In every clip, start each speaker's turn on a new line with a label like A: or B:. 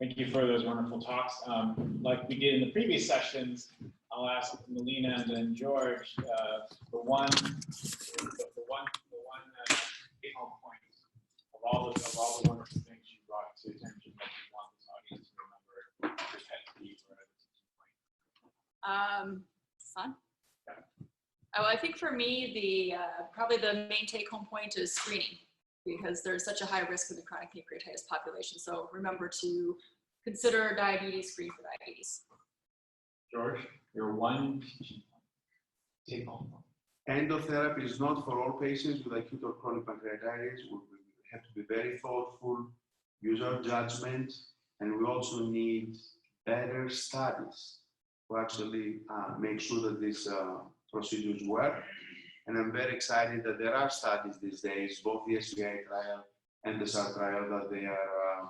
A: Thank you for those wonderful talks. Like we did in the previous sessions, I'll ask Melena and then George the one take-home point of all the wonderful things you brought to attention that you want this audience to remember. Your pet peeve or a teaching point.
B: Fun. Oh, I think for me, the probably the main take-home point is screening, because there's such a high risk in the chronic pancreatitis population. So remember to consider diabetes, screen for diabetes.
A: George, your one take-home point.
C: Endotherapy is not for all patients with acute or chronic pancreatitis. We have to be very thoughtful, use our judgment, and we also need better studies to actually make sure that these procedures work. And I'm very excited that there are studies these days, both the SVI trial and the SAR trial, that they are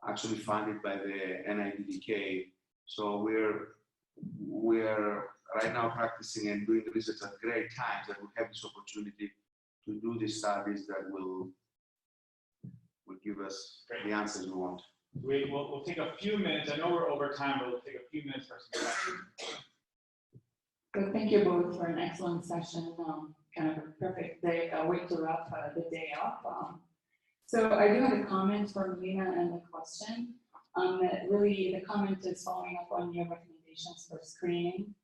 C: actually funded by the NIDDK. So we're right now practicing and doing research at great times that we have this opportunity to do these studies that will give us the answers we want.
A: We'll take a few minutes. I know we're over time, but we'll take a few minutes for some questions.
D: So thank you both for an excellent session. Kind of a perfect day, way to wrap the day up. So I do have a comment for Melena and the question. Really, the comment is following up on your recommendations for screening.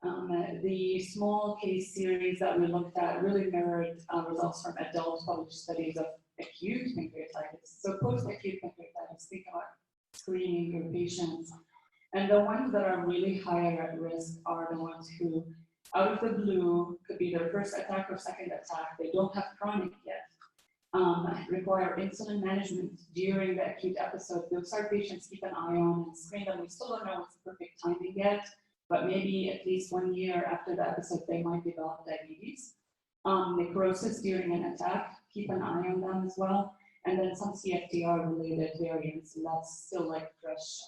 D: The small case series that we looked at really mirrored results from adult published studies of acute pancreatitis. So post-acute pancreatitis, think about screening your patients. And the ones that are really higher at risk are the ones who, out of the blue, could be their first attack or second attack. They don't have chronic yet. Require insulin management during the acute episode. Those are patients keep an eye on and screen them. We still don't know what's the perfect timing yet, but maybe at least 1 year after the episode, they might develop diabetes. Necrosis during an attack, keep an eye on them as well. And then some CFTR-related variants, and that's still like fresh,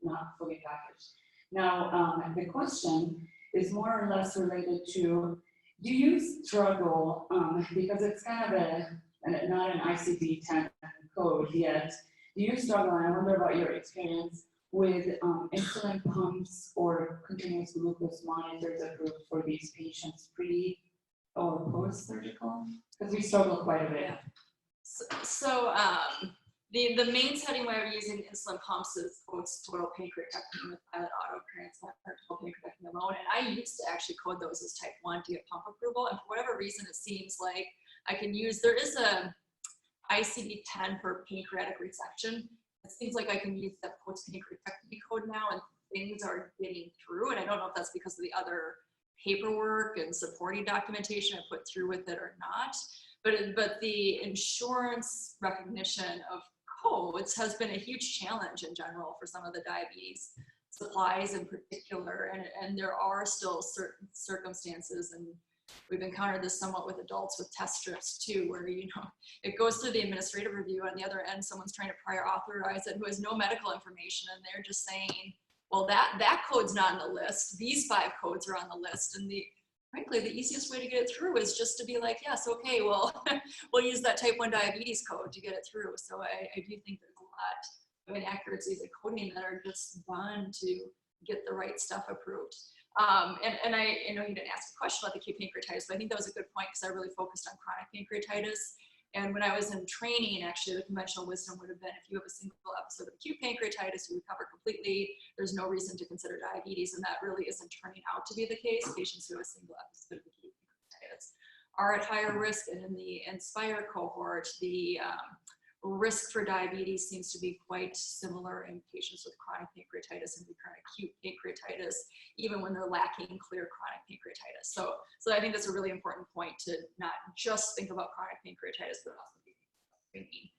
D: not fully packaged. Now, the question is more or less related to, do you struggle, because it's kind of not an ICD-10 code yet, do you struggle, and I wonder about your experience, with insulin pumps or continuous glucose monitors approved for these patients pre or post-surgical? Because we struggle quite a bit.
B: Yeah. So the main setting where we're using insulin pumps is post-total pancreatectomy with pilot auto-transplant or total pancreatectomy alone. And I used to actually code those as type 1 to get pump approval. And for whatever reason, it seems like I can use, there is a ICD-10 for pancreatic resection. It seems like I can use that post-pancreatectomy code now, and things are getting through. And I don't know if that's because of the other paperwork and supporting documentation I put through with it or not. But the insurance recognition of codes has been a huge challenge in general for some of the diabetes supplies in particular. And there are still certain circumstances, and we've encountered this somewhat with adults with test strips too, where, you know, it goes through the administrative review. On the other end, someone's trying to prior authorize it who has no medical information, and they're just saying, well, that code's not on the list. These 5 codes are on the list. And frankly, the easiest way to get it through is just to be like, yes, okay, well, we'll use that type 1 diabetes code to get it through. So I do think there's a lot of inaccuracies in coding that are just done to get the right stuff approved. And I know you didn't ask a question about the acute pancreatitis, but I think that was a good point because I really focused on chronic pancreatitis. And when I was in training, actually, the conventional wisdom would have been, if you have a single episode of acute pancreatitis, you recover completely, there's no reason to consider diabetes. And that really isn't turning out to be the case. Patients who have a single episode of acute pancreatitis are at higher risk. And in the INSPIRE cohort, the risk for diabetes seems to be quite similar in patients with chronic pancreatitis and recurrent acute pancreatitis, even when they're lacking clear chronic pancreatitis. So I think that's a really important point, to not just think about chronic pancreatitis, but also be thinking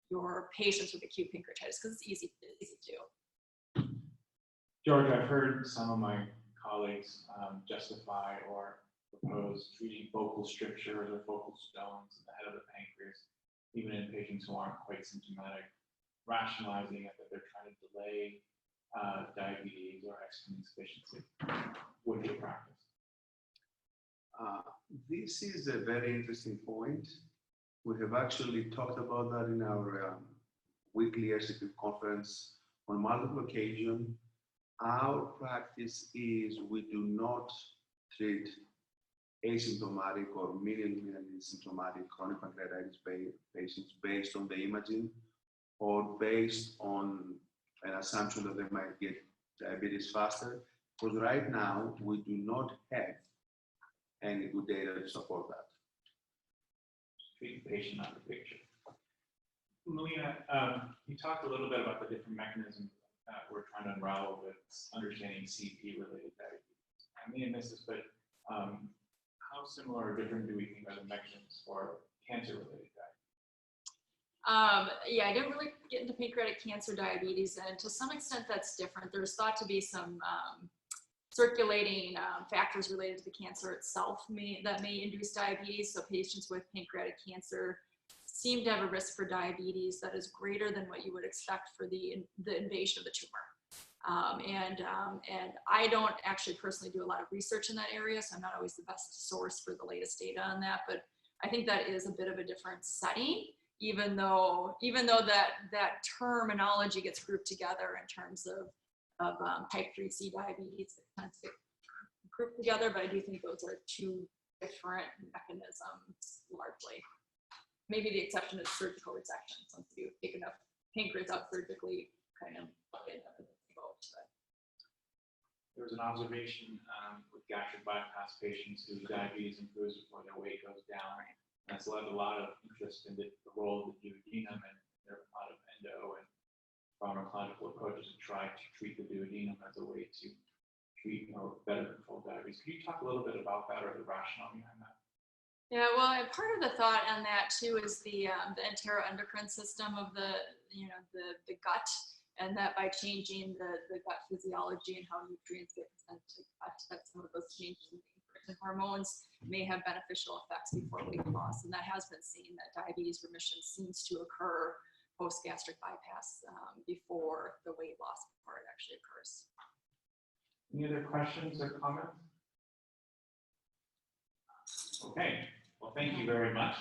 B: your patients with acute pancreatitis, because it's easy to do.
A: George, I've heard some of my colleagues justify or propose treating focal strictures or focal stones in the head of the pancreas, even in patients who aren't quite symptomatic, rationalizing it that they're trying to delay diabetes or exocrine insufficiency. With your practice?
C: This is a very interesting point. We have actually talked about that in our weekly RCP conference on multiple occasions. Our practice is we do not treat asymptomatic or minimally symptomatic chronic pancreatitis patients based on the imaging or based on an assumption that they might get diabetes faster, because right now we do not have any good data to support that.
A: Treat the patient, not the picture. Melena, you talked a little bit about the different mechanisms that we're trying to unravel with understanding CP-related diabetes. I may have missed this, but how similar or different do we think are the mechanisms for cancer-related diabetes?
B: Yeah, I didn't really get into pancreatic cancer diabetes, and to some extent that's different. There's thought to be some circulating factors related to the cancer itself that may induce diabetes. So patients with pancreatic cancer seem to have a risk for diabetes that is greater than what you would expect for the invasion of the tumor. And I don't actually personally do a lot of research in that area, so I'm not always the best source for the latest data on that, but I think that is a bit of a different setting, even though that terminology gets grouped together in terms of type 3C diabetes. It tends to get grouped together, but I do think those are two different mechanisms largely. Maybe the exception is surgical resection. Once you take enough pancreas out surgically, kind of end up in both.
A: There was an observation with gastric bypass patients whose diabetes improves before their weight goes down. That's led a lot of interest in the role of the duodenum, and there are a lot of endo and pharmacological approaches to try to treat the duodenum as a way to treat or better control diabetes. Could you talk a little bit about that or the rationale behind that?
B: Yeah, well, and part of the thought on that too is the enteroendocrine system of the gut, and that by changing the gut physiology and how nutrients get sent to the gut, that some of those changes in the hormones may have beneficial effects before weight loss, and that has been seen that diabetes remission seems to occur post gastric bypass before the weight loss before it actually occurs.
A: Any other questions or comments? Okay, well, thank you very much.